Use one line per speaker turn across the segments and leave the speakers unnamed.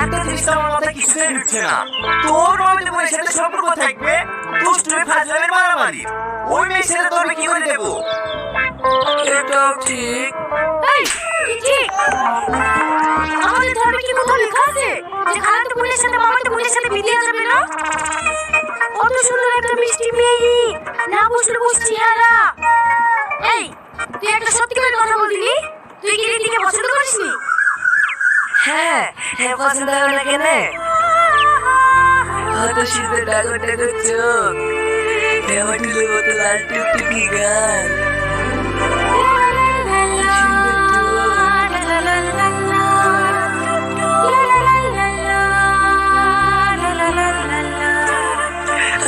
একটা জিনিস তো আমার মাথায় কিছুতেই ঢুকছে না। তোর হয়তো বোনের সাথে সম্পর্ক থাকবে দুষ্টুমি ফাজলামের মারামারি, ওই মেয়ের সাথে তোর কি করে দেবো?
এটাও ঠিক।
এই কি ঠিক? আমাদের ধর্মে কি কোথাও লেখা আছে যে খালাতো বোনের সাথে মামাতো বোনের সাথে বিয়ে দেওয়া যাবে না? কত সুন্দর একটা মিষ্টি মেয়ে, না বুঝলে বুঝছি হারা। এই তুই একটা সত্যি করে কথা বলবি, তুই কি রীতিকে পছন্দ করিসনি?
হ্যাঁ হ্যাঁ, পছন্দ হবে না কেন? হয়তো শীতে ডাগর ডাগর চোখ, টমেটোর মতো লাল টুকটুকি গান,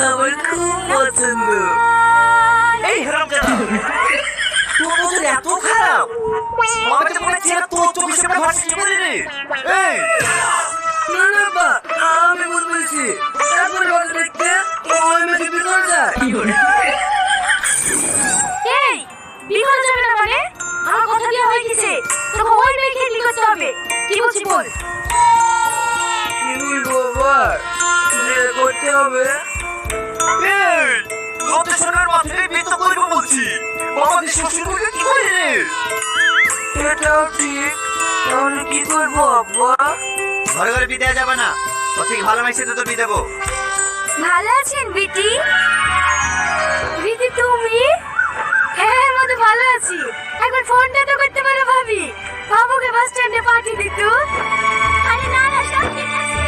আমার খুব পছন্দ।
এই হারামজাদা, তোর নজর এত খারাপ? মামাতো বোনের চেহারা তোর চোখের সামনে ভাসছে কি করে রে? এই
না না বা, আমি বলছি একবার বাজে দেখতে ওই মেয়েকে বিকল যায়।
এই বিয়ে করা যাবে না মানে? আমার কথা দেওয়া হয়ে গেছে, তোকে ওই মেয়েকে বিয়ে করতে হবে। কি বলছিস বল?
কি বলবো আবার? বিয়ে করতে হবে।
এই যত সোনার মাথায় বিয়ে তো করবো বলছি, আমাদের শ্বশুর করবে কি করে রে?
এটাও ঠিক। তাহলে কি করবো আব্বা?
ঘরে ঘরে বিয়ে দেওয়া যাবে না, ওর থেকে ভালো মেয়ের সাথে তো বিয়ে দেবো।
ভালো আছেন বিটি? বিটি তুমি? হ্যাঁ মতো ভালো আছি। একবার ফোনটা তো করতে পারো ভাবি, বাবুকে বাস স্ট্যান্ডে পাঠিয়ে দিত। আরে না না, সব ঠিক আছে।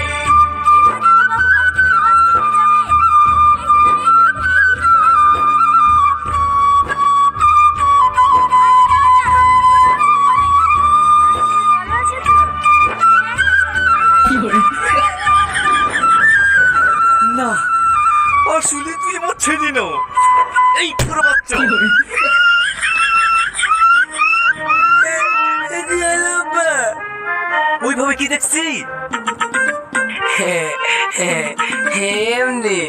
না আসলে তুই আমার ছেড়ে নাও, এই পুরো বাচ্চা। ওইভাবে কি দেখছি?
হ্যাঁ হ্যাঁ হ্যাঁ, এমনি